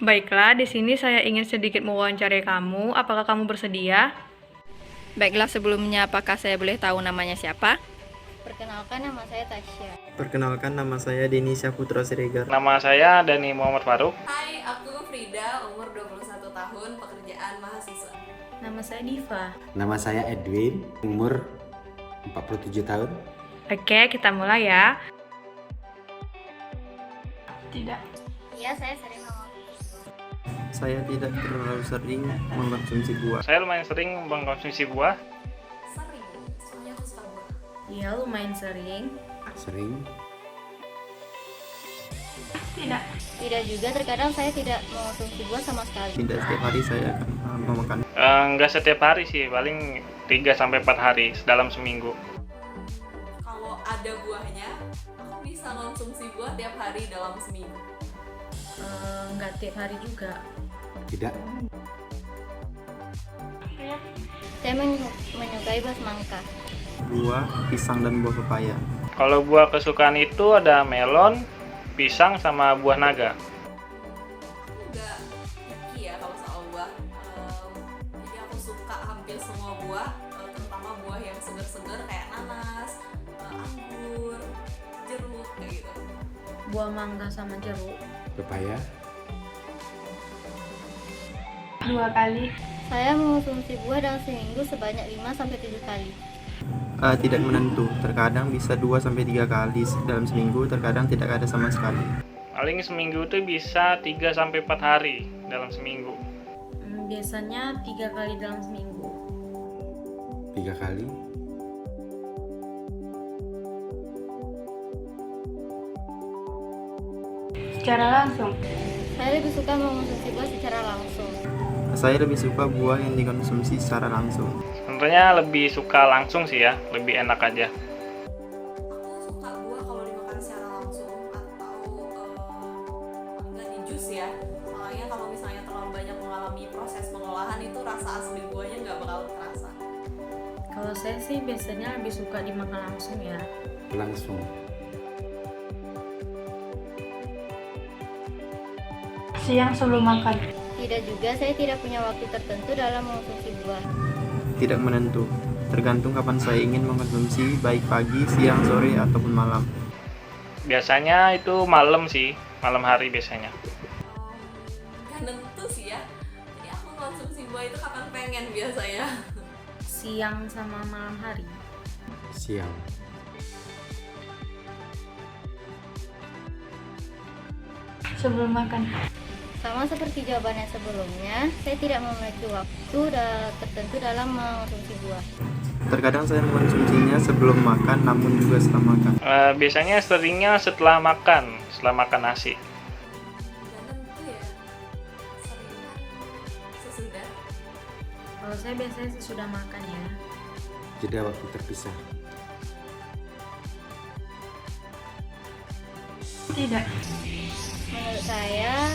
Baiklah, di sini saya ingin sedikit mewawancarai kamu. Apakah kamu bersedia? Baiklah, sebelumnya apakah saya boleh tahu namanya siapa? Perkenalkan, nama saya Tasya. Perkenalkan, nama saya Denisha Putra Siregar. Nama saya Dani Muhammad Faruk. Hai, aku Frida, umur 21 tahun, pekerjaan mahasiswa. Nama saya Diva. Nama saya Edwin, umur 47 tahun. Oke, kita mulai ya. Tidak. Iya, saya sering mengonsumsi. Saya tidak terlalu sering mengkonsumsi buah. Saya lumayan sering mengkonsumsi buah. Sering, soalnya aku suka buah. Iya, lumayan sering. Sering. Tidak. Tidak juga, terkadang saya tidak mengonsumsi buah sama sekali. Tidak setiap hari saya akan memakan. Nggak setiap hari sih, paling 3-4 hari dalam seminggu. Kalau ada buahnya, aku bisa konsumsi buah tiap hari dalam seminggu. Nggak tiap hari juga. Tidak. Saya menyukai buah semangka. Buah, pisang, dan buah pepaya. Kalau buah kesukaan itu ada melon, pisang, sama buah naga. Aku nggak picky ya kalau soal buah. Jadi aku suka hampir semua buah, terutama buah yang segar-segar kayak nanas, anggur, jeruk kayak gitu. Buah mangga sama jeruk. Pepaya. 2 kali. Saya mengonsumsi buah dalam seminggu sebanyak 5-7 kali. Tidak menentu, terkadang bisa 2-3 kali dalam seminggu, terkadang tidak ada sama sekali. Paling seminggu itu bisa 3-4 hari dalam seminggu. Biasanya 3 kali dalam seminggu. 3 kali. Secara langsung. Saya lebih suka mengonsumsi buah secara langsung. Saya lebih suka buah yang dikonsumsi secara langsung. Sebenarnya lebih suka langsung sih ya, lebih enak aja. Aku suka buah kalau dimakan secara langsung atau enggak di jus ya. Soalnya kalau misalnya terlalu banyak mengalami proses pengolahan itu rasa asli buahnya nggak bakal terasa. Kalau saya sih biasanya lebih suka dimakan langsung ya. Langsung. Siang sebelum makan. Tidak juga, saya tidak punya waktu tertentu dalam mengonsumsi buah. Tidak menentu, tergantung kapan saya ingin mengkonsumsi, baik pagi, siang, sore, ataupun malam. Biasanya itu malam sih, malam hari biasanya. Nggak nentu sih ya. Jadi aku konsumsi buah itu kapan pengen biasanya. Siang sama malam hari. Siang. Sebelum makan. Sama seperti jawabannya sebelumnya, saya tidak memiliki waktu tertentu dalam mengonsumsi buah. Terkadang saya mengkonsumsinya sebelum makan, namun juga setelah makan. Biasanya seringnya setelah makan nasi. Nggak nentu ya. Sering sesudah. Kalau saya biasanya sesudah makan ya. Jeda waktu terpisah. Tidak. Menurut saya,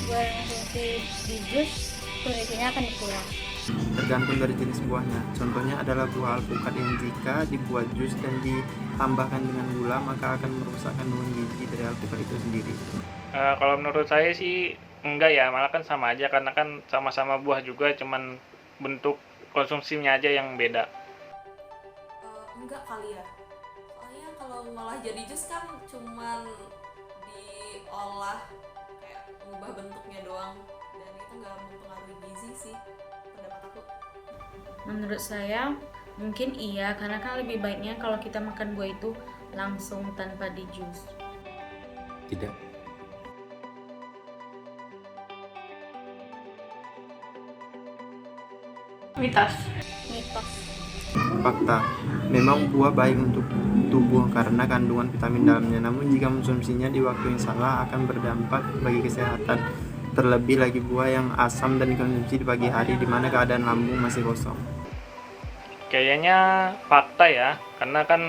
buah yang konsumsi di jus kondisinya akan berkurang. Tergantung dari jenis buahnya. Contohnya adalah buah alpukat yang jika dibuat jus dan ditambahkan dengan gula, maka akan merusak kandungan gizi dari alpukat itu sendiri. Kalau menurut saya sih enggak ya, malah kan sama aja karena kan sama-sama buah juga, cuman bentuk konsumsinya aja yang beda. Enggak kali ya. Soalnya kalau malah jadi jus kan cuman diolah kayak mengubah bentuknya doang dan itu nggak mempengaruhi gizi sih pendapat aku. Menurut saya mungkin iya, karena kan lebih baiknya kalau kita makan buah itu langsung tanpa di jus. Tidak. Mitos. Mitos. Fakta, memang buah baik untuk tubuh karena kandungan vitamin dalamnya. Namun jika mengonsumsinya di waktu yang salah akan berdampak bagi kesehatan. Terlebih lagi buah yang asam dan dikonsumsi di pagi hari di mana keadaan lambung masih kosong. Kayaknya fakta ya, karena kan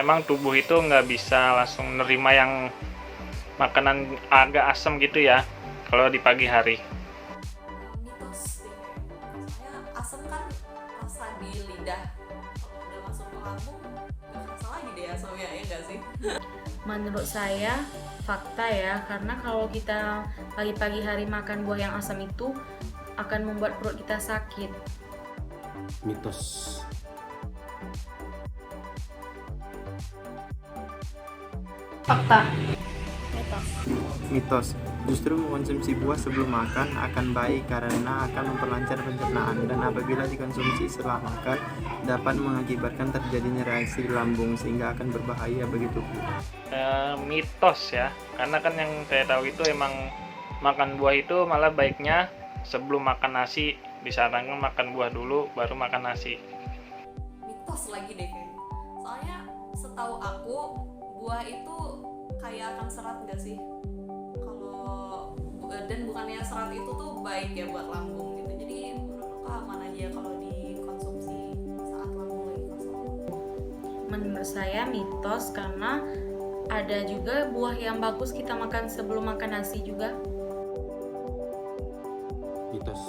emang tubuh itu nggak bisa langsung nerima yang makanan agak asam gitu ya, kalau di pagi hari. Mitos deh kayaknya. Soalnya asam kan rasa di lidah. Kalau udah masuk ke lambung nggak kerasa lagi deh asamnya ya nggak sih? Menurut saya fakta ya, karena kalau kita pagi-pagi hari makan buah yang asam itu akan membuat perut kita sakit. Mitos. Fakta. Mitos. Mitos. Justru mengkonsumsi buah sebelum makan akan baik karena akan memperlancar pencernaan, dan apabila dikonsumsi setelah makan dapat mengakibatkan terjadinya reaksi di lambung sehingga akan berbahaya bagi tubuh. Mitos ya, karena kan yang saya tahu itu emang makan buah itu malah baiknya sebelum makan nasi, disarankan makan buah dulu baru makan nasi. Mitos lagi deh kayaknya. Soalnya setahu aku buah itu kaya akan serat nggak sih? Dan bukannya serat itu tuh baik ya buat lambung gitu. Jadi menurut aku aman aja kalau dikonsumsi saat lambung lagi kosong. Menurut saya mitos, karena ada juga buah yang bagus kita makan sebelum makan nasi juga. Mitos.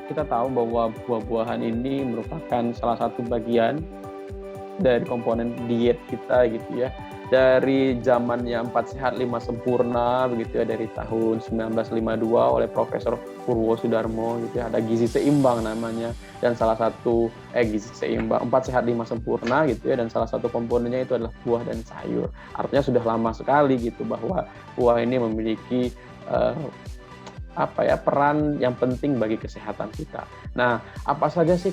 Kita tahu bahwa buah-buahan ini merupakan salah satu bagian dari komponen diet kita gitu ya. Dari zamannya 4 Sehat 5 Sempurna begitu ya, dari tahun 1952 oleh Profesor Purwo Sudarmo gitu ya, ada gizi seimbang namanya, dan salah satu gizi seimbang 4 Sehat 5 Sempurna gitu ya, dan salah satu komponennya itu adalah buah dan sayur. Artinya sudah lama sekali gitu bahwa buah ini memiliki peran yang penting bagi kesehatan kita. Nah, apa saja sih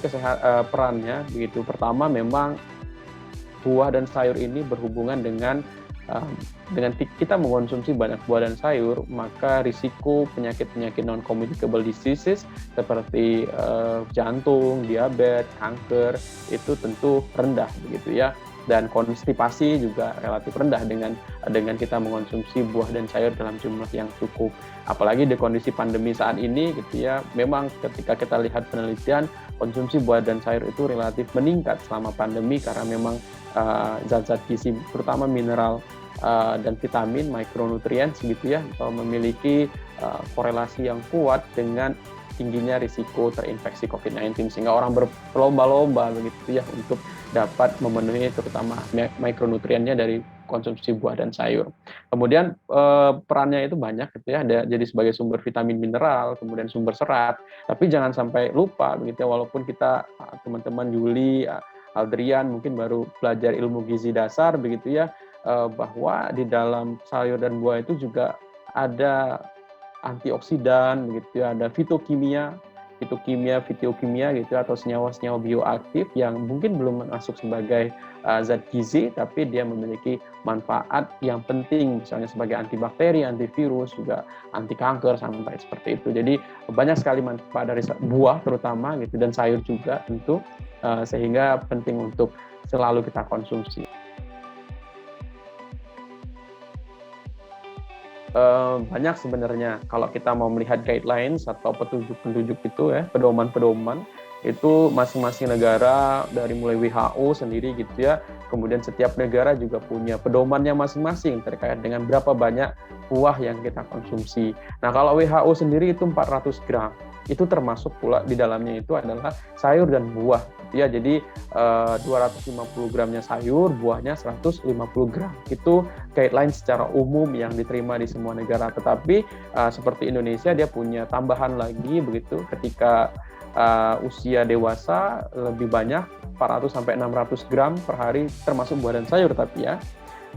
perannya begitu? Pertama, memang buah dan sayur ini berhubungan dengan kita mengkonsumsi banyak buah dan sayur, maka risiko penyakit-penyakit non-communicable diseases seperti jantung, diabetes, kanker itu tentu rendah begitu ya. Dan konstipasi juga relatif rendah dengan kita mengkonsumsi buah dan sayur dalam jumlah yang cukup. Apalagi di kondisi pandemi saat ini gitu ya, memang ketika kita lihat penelitian, konsumsi buah dan sayur itu relatif meningkat selama pandemi karena memang zat-zat gizi terutama mineral dan vitamin, micronutrients gitu ya, memiliki korelasi yang kuat dengan tingginya risiko terinfeksi COVID-19, sehingga orang berlomba-lomba begitu ya untuk dapat memenuhi terutama mikronutriennya dari konsumsi buah dan sayur. Kemudian perannya itu banyak gitu ya, jadi sebagai sumber vitamin mineral, kemudian sumber serat. Tapi jangan sampai lupa begitu ya, walaupun kita teman-teman Yuli, Aldrian mungkin baru belajar ilmu gizi dasar begitu ya, bahwa di dalam sayur dan buah itu juga ada antioksidan begitu ya, ada fitokimia gitu atau senyawa-senyawa bioaktif yang mungkin belum masuk sebagai zat gizi, tapi dia memiliki manfaat yang penting, misalnya sebagai antibakteri, antivirus, juga anti kanker sampai seperti itu. Jadi banyak sekali manfaat dari buah terutama gitu, dan sayur juga tentu, sehingga penting untuk selalu kita konsumsi. Banyak sebenarnya kalau kita mau melihat guidelines atau petunjuk-petunjuk itu ya, pedoman-pedoman itu masing-masing negara dari mulai WHO sendiri gitu ya, kemudian setiap negara juga punya pedomannya masing-masing terkait dengan berapa banyak buah yang kita konsumsi. Nah, kalau WHO sendiri itu 400 gram, itu termasuk pula di dalamnya itu adalah sayur dan buah ya. Jadi 250 gramnya sayur, buahnya 150 gram. Itu guideline secara umum yang diterima di semua negara. Tetapi seperti Indonesia, dia punya tambahan lagi begitu, ketika usia dewasa lebih banyak 400 sampai 600 gram per hari termasuk buah dan sayur tapi ya.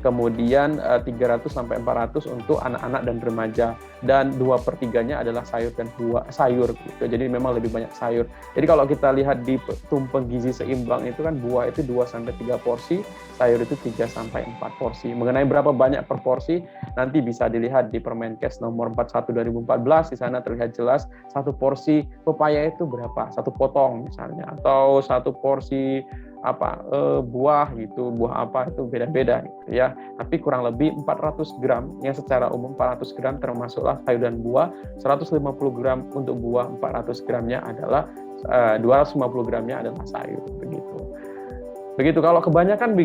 Kemudian 300 sampai 400 untuk anak-anak dan remaja, dan 2/3-nya adalah sayur dan buah sayur gitu. Jadi memang lebih banyak sayur. Jadi kalau kita lihat di tumpeng gizi seimbang itu kan buah itu 2 sampai 3 porsi, sayur itu 3 sampai 4 porsi. Mengenai berapa banyak per porsi nanti bisa dilihat di Permenkes nomor 41 2014, di sana terlihat jelas satu porsi pepaya itu berapa, satu potong misalnya, atau satu porsi buah gitu, buah apa itu beda-beda gitu ya. Tapi kurang lebih 400 gram yang secara umum 400 gram termasuklah sayur dan buah, 150 gram untuk buah, 400 gramnya adalah 250 gramnya adalah sayur begitu. Begitu. Kalau kebanyakan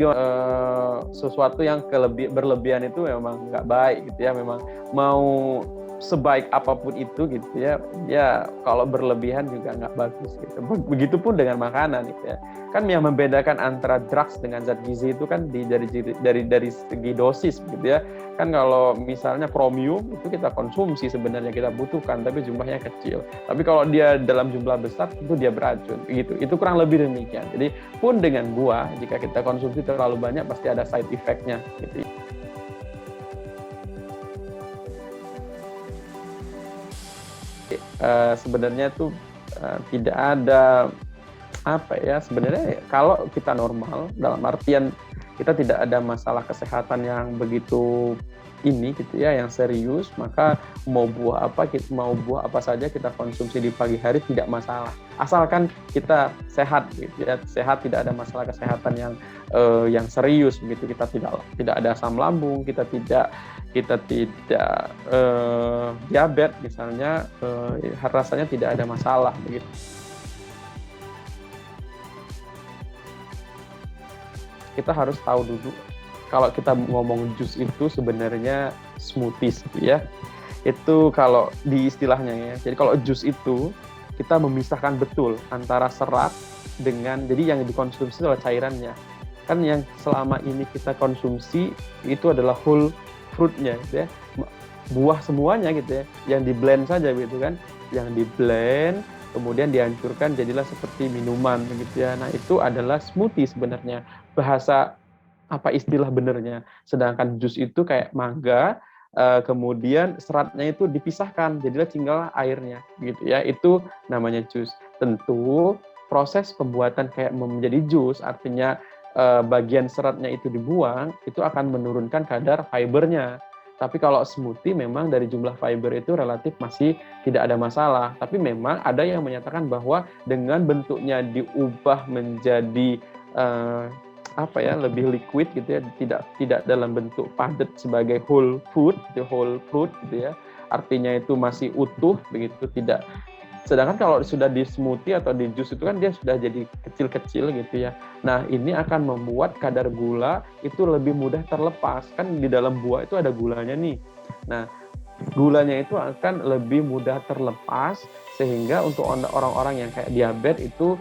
sesuatu yang berlebihan itu memang nggak baik gitu ya. Memang mau sebaik apapun itu gitu ya, ya kalau berlebihan juga nggak bagus gitu. Begitupun dengan makanan gitu ya. Kan yang membedakan antara drugs dengan zat gizi itu kan dari segi dosis gitu ya. Kan kalau misalnya Chromium itu kita konsumsi sebenarnya kita butuhkan, tapi jumlahnya kecil. Tapi kalau dia dalam jumlah besar itu dia beracun gitu. Itu kurang lebih demikian. Jadi pun dengan buah, jika kita konsumsi terlalu banyak pasti ada side effect-nya gitu. Sebenarnya tuh tidak ada apa ya, sebenarnya kalau kita normal dalam artian kita tidak ada masalah kesehatan yang begitu ini gitu ya, yang serius, maka mau buah apa saja kita konsumsi di pagi hari tidak masalah, asalkan kita sehat gitu ya, sehat, tidak ada masalah kesehatan yang serius begitu. Kita tidak ada asam lambung, kita tidak diabetes misalnya, rasanya tidak ada masalah begitu. Kita harus tahu dulu, kalau kita ngomong jus itu sebenarnya smoothies gitu ya. Itu kalau di istilahnya ya. Jadi kalau jus itu kita memisahkan betul antara serat dengan, jadi yang dikonsumsi adalah cairannya. Kan yang selama ini kita konsumsi itu adalah whole fruitnya gitu ya. Buah semuanya gitu ya. Yang di blend saja gitu kan. Yang di blend kemudian dihancurkan jadilah seperti minuman begitu ya. Nah, itu adalah smoothie sebenarnya. Bahasa apa istilah benernya. Sedangkan jus itu kayak mangga, kemudian seratnya itu dipisahkan, jadilah tinggal airnya gitu ya. Itu namanya jus. Tentu proses pembuatan kayak menjadi jus, artinya bagian seratnya itu dibuang, itu akan menurunkan kadar fibernya. Tapi kalau smoothie memang dari jumlah fiber itu relatif masih tidak ada masalah. Tapi memang ada yang menyatakan bahwa dengan bentuknya diubah menjadi lebih liquid gitu ya, tidak dalam bentuk padat sebagai whole fruit gitu ya. Artinya itu masih utuh begitu, tidak. Sedangkan kalau sudah di smoothie atau di jus itu kan dia sudah jadi kecil-kecil gitu ya. Nah, ini akan membuat kadar gula itu lebih mudah terlepas. Kan di dalam buah itu ada gulanya nih. Nah, gulanya itu akan lebih mudah terlepas, sehingga untuk orang-orang yang kayak diabetes itu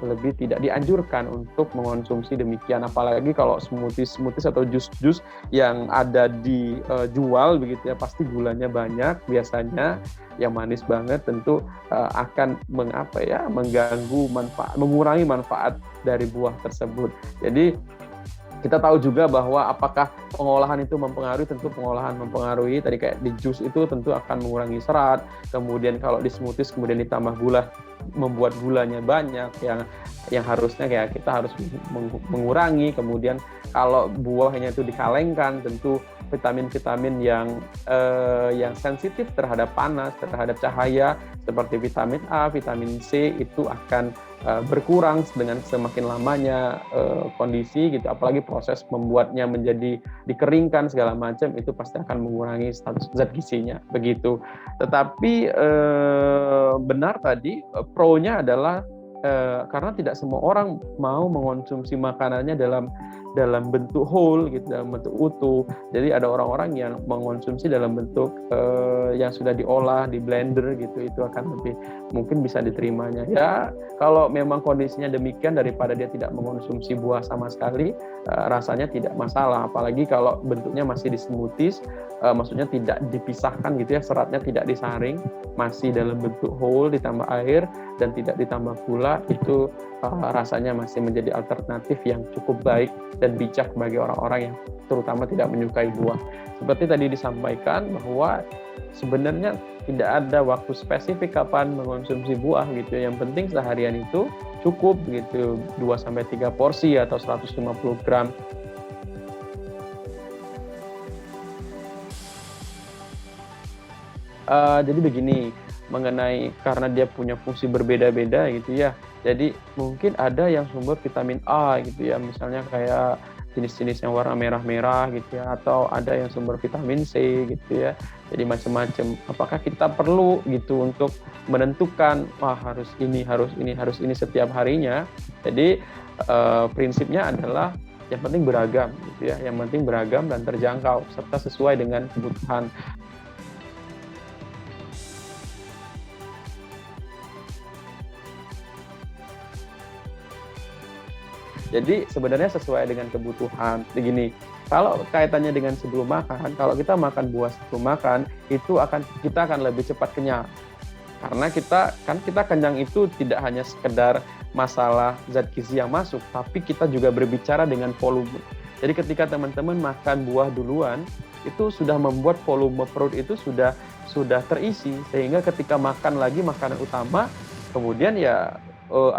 lebih tidak dianjurkan untuk mengonsumsi demikian. Apalagi kalau smoothies atau jus-jus yang ada dijual begitu ya, pasti gulanya banyak biasanya, yang manis banget, tentu akan mengganggu mengurangi manfaat dari buah tersebut. Jadi kita tahu juga bahwa apakah pengolahan itu mempengaruhi, tentu pengolahan mempengaruhi. Tadi kayak di jus itu tentu akan mengurangi serat, kemudian kalau di smoothies kemudian ditambah gula, membuat gulanya banyak, yang harusnya kayak kita harus mengurangi. Kemudian kalau buahnya itu dikalengkan, tentu vitamin-vitamin yang sensitif terhadap panas, terhadap cahaya, seperti vitamin A, vitamin C itu akan berkurang dengan semakin lamanya kondisi gitu. Apalagi proses membuatnya menjadi dikeringkan segala macam, itu pasti akan mengurangi status zat gizinya begitu. Tetapi benar tadi, pro-nya adalah karena tidak semua orang mau mengonsumsi makanannya dalam bentuk whole gitu, dalam bentuk utuh. Jadi ada orang-orang yang mengonsumsi dalam bentuk yang sudah diolah, di blender gitu, itu akan lebih mungkin bisa diterimanya. Ya, kalau memang kondisinya demikian, daripada dia tidak mengonsumsi buah sama sekali, rasanya tidak masalah. Apalagi kalau bentuknya masih di smoothies, maksudnya tidak dipisahkan gitu ya, seratnya tidak disaring, masih dalam bentuk whole ditambah air dan tidak ditambah gula, itu rasanya masih menjadi alternatif yang cukup baik dan bijak bagi orang-orang yang terutama tidak menyukai buah. Seperti tadi disampaikan bahwa sebenarnya tidak ada waktu spesifik kapan mengonsumsi buah gitu. Yang penting seharian itu cukup gitu, 2-3 porsi atau 150 gram. Jadi begini, mengenai karena dia punya fungsi berbeda-beda gitu ya. Jadi mungkin ada yang sumber vitamin A gitu ya, misalnya kayak jenis-jenis yang warna merah-merah gitu ya, atau ada yang sumber vitamin C gitu ya. Jadi macam-macam. Apakah kita perlu gitu untuk menentukan harus ini setiap harinya? Jadi prinsipnya adalah yang penting beragam, gitu ya. Yang penting beragam dan terjangkau serta sesuai dengan kebutuhan. Jadi sebenarnya sesuai dengan kebutuhan. Begini, kalau kaitannya dengan sebelum makan, kalau kita makan buah sebelum makan, kita akan lebih cepat kenyang. Karena kita kenyang itu tidak hanya sekedar masalah zat gizi yang masuk, tapi kita juga berbicara dengan volume. Jadi ketika teman-teman makan buah duluan, itu sudah membuat volume perut itu sudah terisi, sehingga ketika makan lagi makanan utama, kemudian ya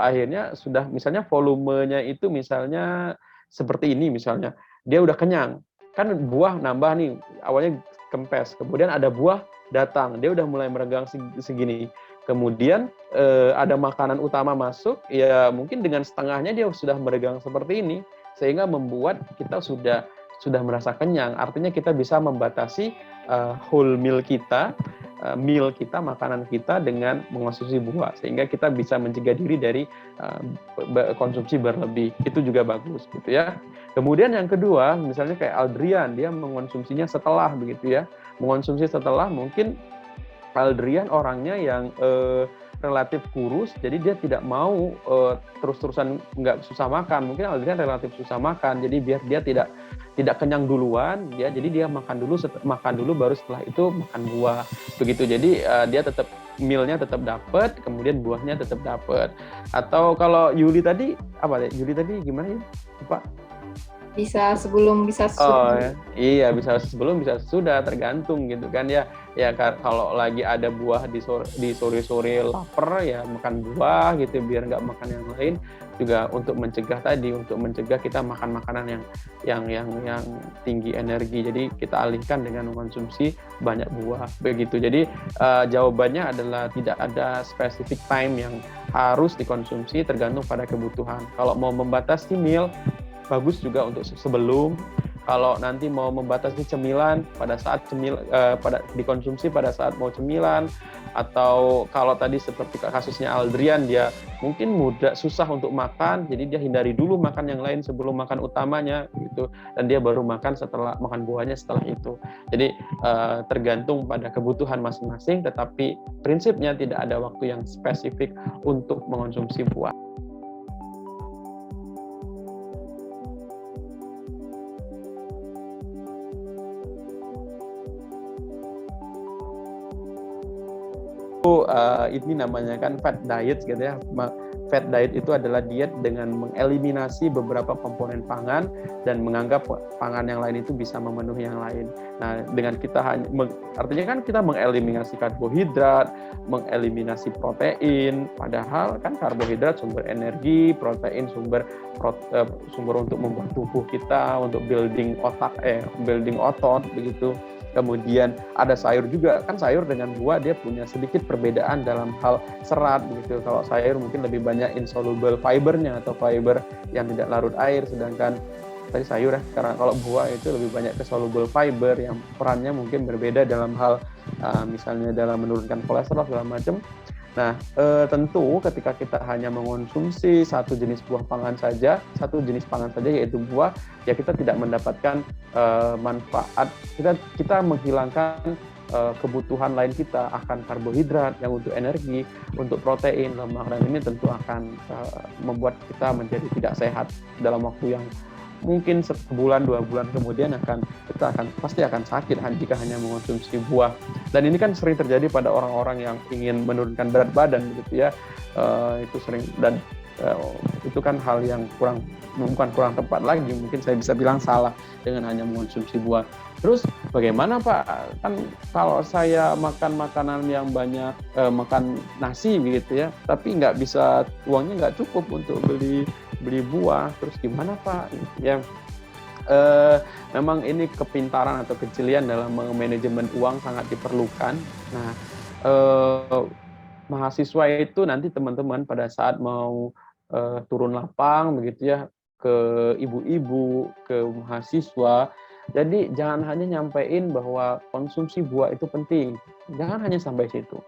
akhirnya sudah misalnya volumenya itu misalnya seperti ini, misalnya dia udah kenyang, kan buah nambah nih, awalnya kempes, kemudian ada buah datang, dia udah mulai meregang segini, kemudian ada makanan utama masuk, ya mungkin dengan setengahnya dia sudah meregang seperti ini, sehingga membuat kita sudah merasa kenyang. Artinya kita bisa membatasi whole meal kita, makanan kita dengan mengonsumsi buah, sehingga kita bisa mencegah diri dari konsumsi berlebih. Itu juga bagus, gitu ya. Kemudian yang kedua, misalnya kayak Aldrian, dia mengonsumsinya setelah, begitu ya. Mengonsumsi setelah, mungkin Aldrian orangnya yang relatif kurus, jadi dia tidak mau terus-terusan nggak susah makan. Mungkin Aldrian relatif susah makan, jadi biar dia tidak kenyang duluan, jadi dia makan dulu baru setelah itu makan buah, begitu. Jadi dia tetap mealnya tetap dapat, kemudian buahnya tetap dapat. Atau kalau Yuli tadi apa deh? Yuli tadi gimana ya, Pak? Bisa sebelum, bisa Oh sesudah. iya, bisa sebelum bisa sudah, tergantung gitu kan ya. Ya kalau lagi ada buah di sore-sore lapar ya makan buah gitu, biar nggak makan yang lain, juga untuk mencegah kita makan makanan yang tinggi energi. Jadi kita alihkan dengan mengkonsumsi banyak buah, begitu. Jadi jawabannya adalah tidak ada specific time yang harus dikonsumsi, tergantung pada kebutuhan. Kalau mau membatasi meal, bagus juga untuk sebelum. Kalau nanti mau membatasi cemilan, dikonsumsi pada saat mau cemilan, atau kalau tadi seperti kasusnya Aldrian, dia mungkin susah untuk makan, jadi dia hindari dulu makan yang lain sebelum makan utamanya gitu, dan dia baru makan setelah makan buahnya setelah itu. Jadi tergantung pada kebutuhan masing-masing, tetapi prinsipnya tidak ada waktu yang spesifik untuk mengonsumsi buah. Ini namanya kan fat diet gitu ya. Fat diet itu adalah diet dengan mengeliminasi beberapa komponen pangan dan menganggap pangan yang lain itu bisa memenuhi yang lain. Nah, dengan kita artinya kan kita mengeliminasi karbohidrat, mengeliminasi protein, padahal kan karbohidrat sumber energi, protein sumber untuk membuat tubuh kita, untuk building otot begitu. Kemudian ada sayur juga, kan sayur dengan buah dia punya sedikit perbedaan dalam hal serat gitu. Kalau sayur mungkin lebih banyak insoluble fibernya atau fiber yang tidak larut air, sedangkan tadi sayur ya, karena kalau buah itu lebih banyak ke soluble fiber yang perannya mungkin berbeda dalam hal misalnya dalam menurunkan kolesterol segala macam. Nah, tentu ketika kita hanya mengonsumsi satu jenis pangan saja yaitu buah, ya kita tidak mendapatkan manfaat, kita menghilangkan kebutuhan lain kita akan karbohidrat yang untuk energi, untuk protein, lemak, dan ini tentu akan membuat kita menjadi tidak sehat dalam waktu yang mungkin sebulan 2 bulan kemudian kita pasti akan sakit jika hanya mengonsumsi buah. Dan ini kan sering terjadi pada orang-orang yang ingin menurunkan berat badan gitu ya. Itu sering, dan itu kan hal yang bukan kurang tepat lagi, mungkin saya bisa bilang salah dengan hanya mengonsumsi buah. Terus bagaimana Pak, kan kalau saya makan makanan yang banyak, makan nasi gitu ya, tapi uangnya nggak cukup untuk beli buah, terus gimana Pak? Ya, memang ini kepintaran atau kejelian dalam manajemen uang sangat diperlukan. Nah, mahasiswa itu nanti teman-teman pada saat mau turun lapang begitu ya, ke ibu-ibu, ke mahasiswa, jadi jangan hanya nyampein bahwa konsumsi buah itu penting, jangan hanya sampai situ.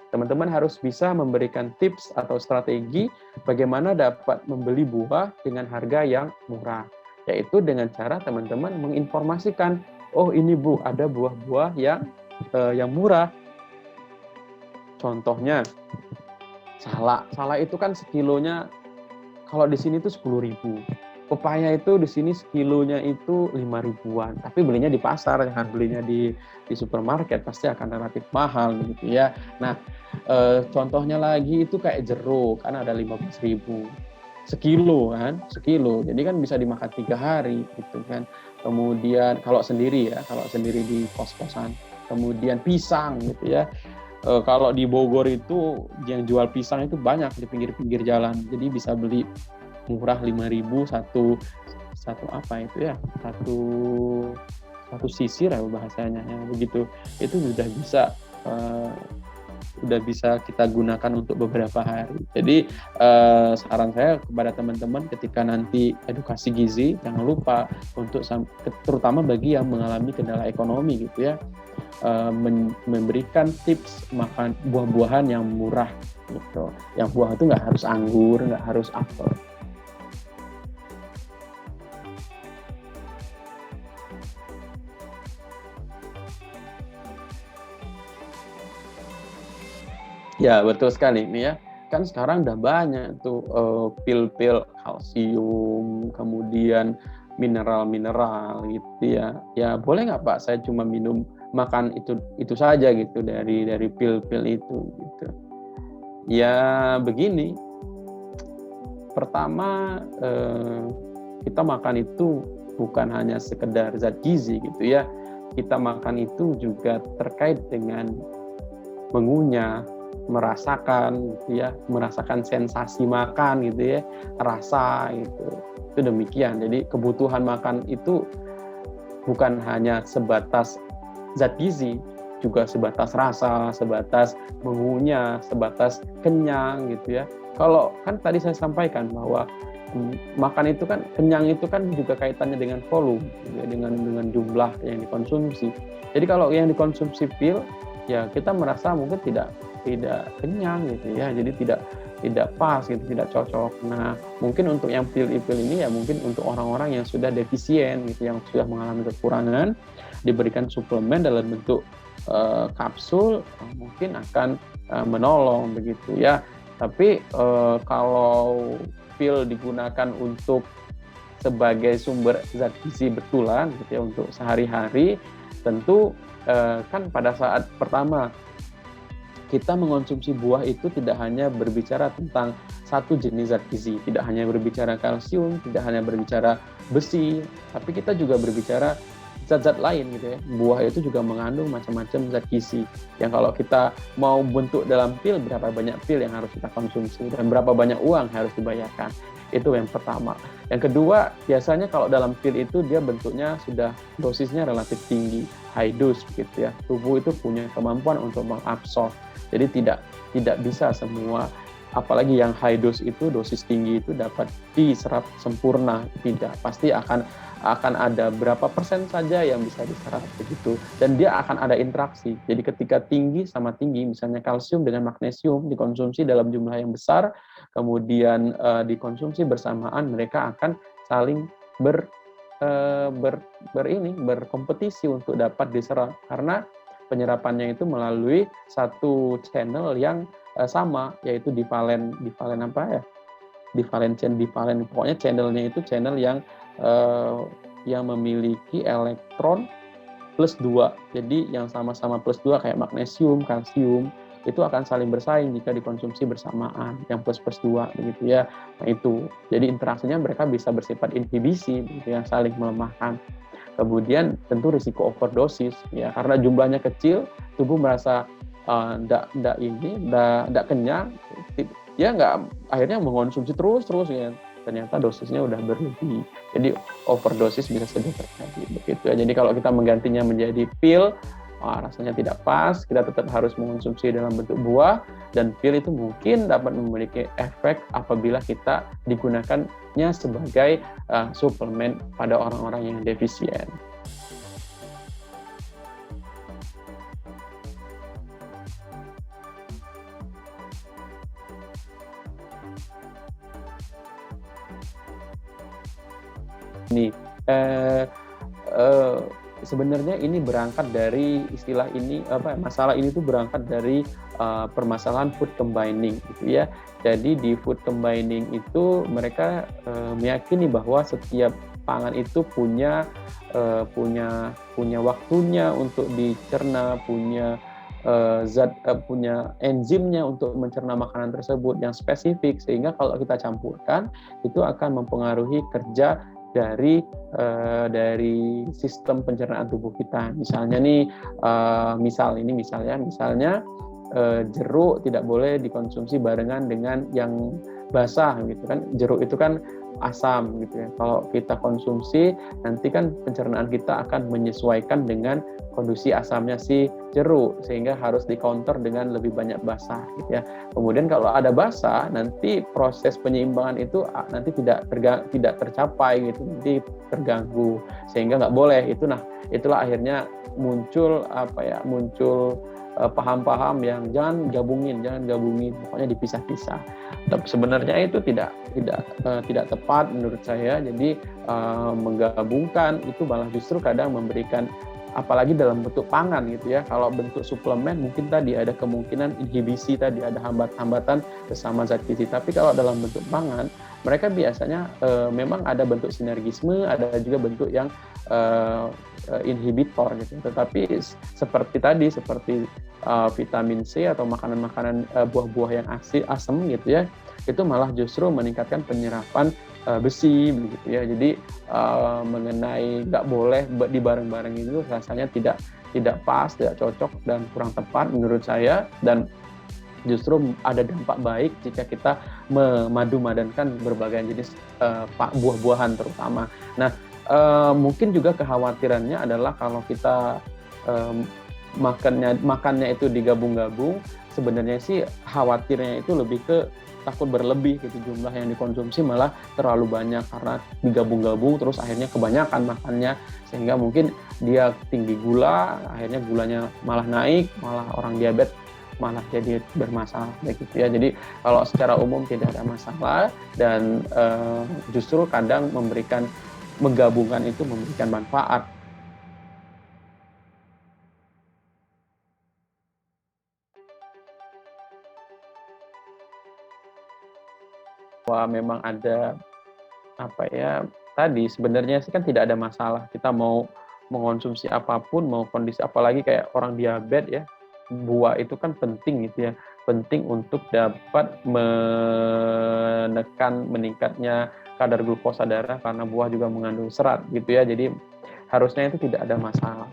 teman-teman harus bisa memberikan tips atau strategi bagaimana dapat membeli buah dengan harga yang murah, yaitu dengan cara teman-teman menginformasikan, oh ini Bu, ada buah-buah yang murah. Contohnya salak itu kan sekilonya kalau di sini tuh 10.000. Pepaya itu di sini sekilonya itu 5.000-an, tapi belinya di pasar, jangan belinya di supermarket, pasti akan relatif mahal gitu ya. Nah, contohnya lagi itu kayak jeruk, kan ada 15.000 sekilo kan, sekilo. Jadi kan bisa dimakan 3 hari gitu kan. Kemudian kalau sendiri di kos-kosan. Kemudian pisang gitu ya. Kalau di Bogor itu yang jual pisang itu banyak di pinggir-pinggir jalan. Jadi bisa beli murah 5.000 satu apa itu ya, satu sisir ya bahasanya ya, begitu. Itu sudah bisa kita gunakan untuk beberapa hari. Jadi saran saya kepada teman-teman ketika nanti edukasi gizi, jangan lupa untuk terutama bagi yang mengalami kendala ekonomi gitu ya, memberikan tips makan buah-buahan yang murah gitu. Yang buah itu nggak harus anggur, nggak harus apel. Ya, betul sekali nih ya. Kan sekarang udah banyak tuh pil-pil kalsium, kemudian mineral-mineral gitu ya. Ya, boleh nggak Pak, saya cuma makan itu saja gitu dari pil-pil itu gitu. Ya, begini. Pertama, kita makan itu bukan hanya sekedar zat gizi gitu ya. Kita makan itu juga terkait dengan mengunyah, merasakan gitu ya, merasakan sensasi makan gitu ya, rasa gitu. Itu demikian. Jadi kebutuhan makan itu bukan hanya sebatas zat gizi, juga sebatas rasa, sebatas mengunyah, sebatas kenyang gitu ya. Kalau kan tadi saya sampaikan bahwa makan itu kan, kenyang itu kan juga kaitannya dengan volume, gitu ya, dengan jumlah yang dikonsumsi. Jadi kalau yang dikonsumsi pil, ya kita merasa mungkin tidak kenyang gitu ya, jadi tidak pas gitu, tidak cocok. Nah, mungkin untuk yang pil-pil ini ya mungkin untuk orang-orang yang sudah defisien gitu, yang sudah mengalami kekurangan, diberikan suplemen dalam bentuk kapsul, mungkin akan menolong begitu ya. Tapi kalau pil digunakan untuk sebagai sumber zat gizi betulan gitu ya untuk sehari-hari, tentu kan pada saat pertama kita mengonsumsi buah itu tidak hanya berbicara tentang satu jenis zat gizi, tidak hanya berbicara kalsium, tidak hanya berbicara besi, tapi kita juga berbicara zat-zat lain gitu ya. Buah itu juga mengandung macam-macam zat gizi yang kalau kita mau bentuk dalam pil, berapa banyak pil yang harus kita konsumsi dan berapa banyak uang harus dibayarkan. Itu yang pertama. Yang kedua, biasanya kalau dalam pil itu dia bentuknya sudah dosisnya relatif tinggi, high dose gitu ya. Tubuh itu punya kemampuan untuk mengabsorb. Jadi tidak bisa semua, apalagi yang high dose itu, dosis tinggi itu dapat diserap sempurna, tidak. Pasti akan ada berapa persen saja yang bisa diserap begitu, dan dia akan ada interaksi. Jadi ketika tinggi sama tinggi, misalnya kalsium dengan magnesium dikonsumsi dalam jumlah yang besar, kemudian dikonsumsi bersamaan, mereka akan saling berkompetisi untuk dapat diserap, karena penyerapannya itu melalui satu channel yang sama, yaitu divalen apa ya? Divalen, pokoknya channelnya itu channel yang memiliki elektron plus 2. Jadi yang sama-sama plus 2 kayak magnesium, kalsium, itu akan saling bersaing jika dikonsumsi bersamaan, yang plus 2 begitu ya. Nah itu, jadi interaksinya mereka bisa bersifat inhibisi, begitu, yang saling melemahkan. Kemudian tentu risiko overdosis ya, karena jumlahnya kecil, tubuh merasa tidak kenyang, dia akhirnya mengonsumsi terus ya. Ternyata dosisnya udah berlebih. Jadi overdosis bisa saja terjadi begitu ya. Jadi kalau kita menggantinya menjadi pil, rasanya tidak pas, kita tetap harus mengonsumsi dalam bentuk buah, dan pil itu mungkin dapat memiliki efek apabila kita digunakannya sebagai suplemen pada orang-orang yang defisien. Ini eh, eh, sebenarnya ini berangkat dari istilah ini masalah ini tuh berangkat dari permasalahan food combining gitu ya. Jadi di food combining itu mereka meyakini bahwa setiap pangan itu punya waktunya untuk dicerna, punya enzimnya untuk mencerna makanan tersebut yang spesifik, sehingga kalau kita campurkan itu akan mempengaruhi kerja dari sistem pencernaan tubuh kita. Misalnya nih, misalnya jeruk tidak boleh dikonsumsi barengan dengan yang basah gitu kan. Jeruk itu kan asam gitu ya. Kalau kita konsumsi nanti kan pencernaan kita akan menyesuaikan dengan kondisi asamnya si jeruk, sehingga harus di-counter dengan lebih banyak basah gitu ya. Kemudian kalau ada basah, nanti proses penyeimbangan itu nanti tidak tercapai gitu, nanti terganggu, sehingga nggak boleh itu. Nah, itulah akhirnya muncul paham-paham yang jangan gabungin, pokoknya dipisah-pisah. Tapi sebenarnya itu tidak tepat menurut saya. Jadi menggabungkan itu malah justru kadang memberikan, apalagi dalam bentuk pangan gitu ya. Kalau bentuk suplemen mungkin tadi ada kemungkinan inhibisi, tadi ada hambatan bersama zat gizi. Tapi kalau dalam bentuk pangan, mereka biasanya memang ada bentuk sinergisme, ada juga bentuk yang inhibitor gitu. Tetapi seperti vitamin C atau makanan-makanan buah-buah yang asam gitu ya, itu malah justru meningkatkan penyerapan besi begitu ya. Jadi mengenai nggak boleh dibareng-bareng itu rasanya tidak pas, tidak cocok dan kurang tepat menurut saya, dan justru ada dampak baik jika kita memadu-madankan berbagai jenis buah-buahan terutama. Nah, mungkin juga kekhawatirannya adalah kalau kita makannya itu digabung-gabung, sebenarnya sih khawatirnya itu lebih ke takut berlebih gitu, jumlah yang dikonsumsi malah terlalu banyak karena digabung-gabung, terus akhirnya kebanyakan makannya, sehingga mungkin dia tinggi gula, akhirnya gulanya malah naik, malah orang diabetes malah jadi bermasalah begitu ya. Jadi kalau secara umum tidak ada masalah, dan justru kadang menggabungkan itu memberikan manfaat. Wah, memang ada tadi sebenarnya sih kan tidak ada masalah kita mau mengonsumsi apapun, mau kondisi apalagi kayak orang diabetes ya. Buah itu kan penting gitu ya, penting untuk dapat menekan meningkatnya kadar glukosa darah, karena buah juga mengandung serat gitu ya. Jadi harusnya itu tidak ada masalah.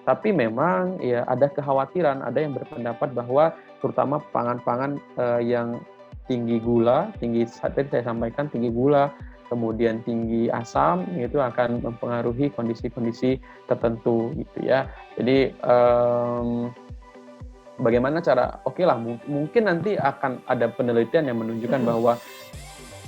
Tapi memang ya ada kekhawatiran, ada yang berpendapat bahwa terutama pangan-pangan yang tinggi gula, seperti saya sampaikan, tinggi gula, kemudian tinggi asam, itu akan mempengaruhi kondisi-kondisi tertentu gitu ya. Jadi bagaimana cara, mungkin nanti akan ada penelitian yang menunjukkan bahwa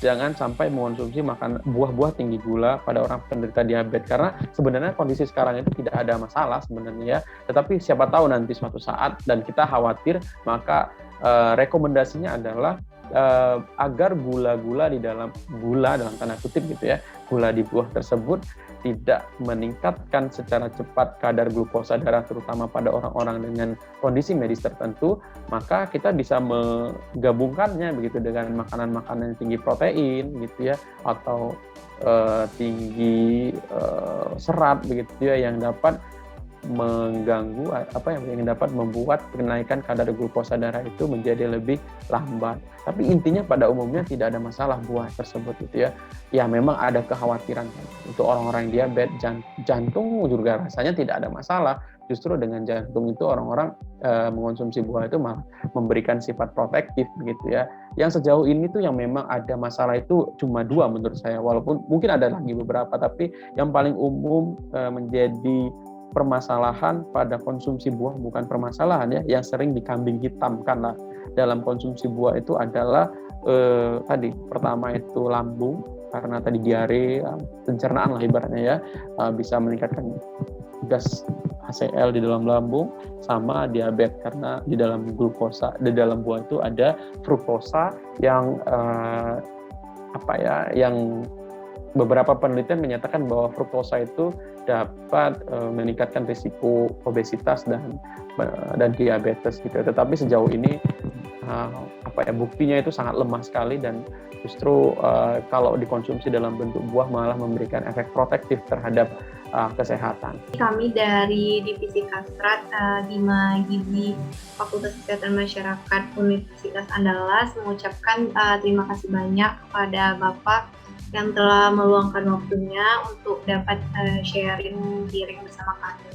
jangan sampai mengonsumsi makan buah-buah tinggi gula pada orang penderita diabetes, karena sebenarnya kondisi sekarang itu tidak ada masalah sebenarnya ya, tetapi siapa tahu nanti suatu saat dan kita khawatir, maka rekomendasinya adalah agar gula dalam tanda kutip gitu ya, gula di buah tersebut tidak meningkatkan secara cepat kadar glukosa darah, terutama pada orang-orang dengan kondisi medis tertentu, maka kita bisa menggabungkannya begitu dengan makanan-makanan yang tinggi protein gitu ya, atau tinggi serat begitu ya, yang dapat mengganggu yang dapat membuat kenaikan kadar glukosa darah itu menjadi lebih lambat. Tapi intinya pada umumnya tidak ada masalah buah tersebut gitu ya. Ya memang ada kekhawatiran untuk orang-orang diabetes, jantung juga rasanya tidak ada masalah. Justru dengan jantung itu orang-orang mengonsumsi buah itu malah memberikan sifat protektif begitu ya. Yang sejauh ini tuh yang memang ada masalah itu cuma 2 menurut saya, walaupun mungkin ada lagi beberapa, tapi yang paling umum menjadi permasalahan pada konsumsi buah, bukan permasalahan ya, yang sering dikambing hitamkan lah dalam konsumsi buah itu adalah tadi pertama itu lambung, karena tadi diare, pencernaan lah ibaratnya ya, bisa meningkatkan gas HCl di dalam lambung, sama diabetes karena di dalam buah itu ada fruktosa yang yang beberapa penelitian menyatakan bahwa fruktosa itu dapat meningkatkan risiko obesitas dan diabetes gitu. Tetapi sejauh ini buktinya itu sangat lemah sekali, dan justru kalau dikonsumsi dalam bentuk buah malah memberikan efek protektif terhadap kesehatan. Kami dari Divisi Kastrat Dima Gizi Fakultas Kesehatan Masyarakat Universitas Andalas mengucapkan terima kasih banyak kepada Bapak yang telah meluangkan waktunya untuk dapat sharing bersama kami.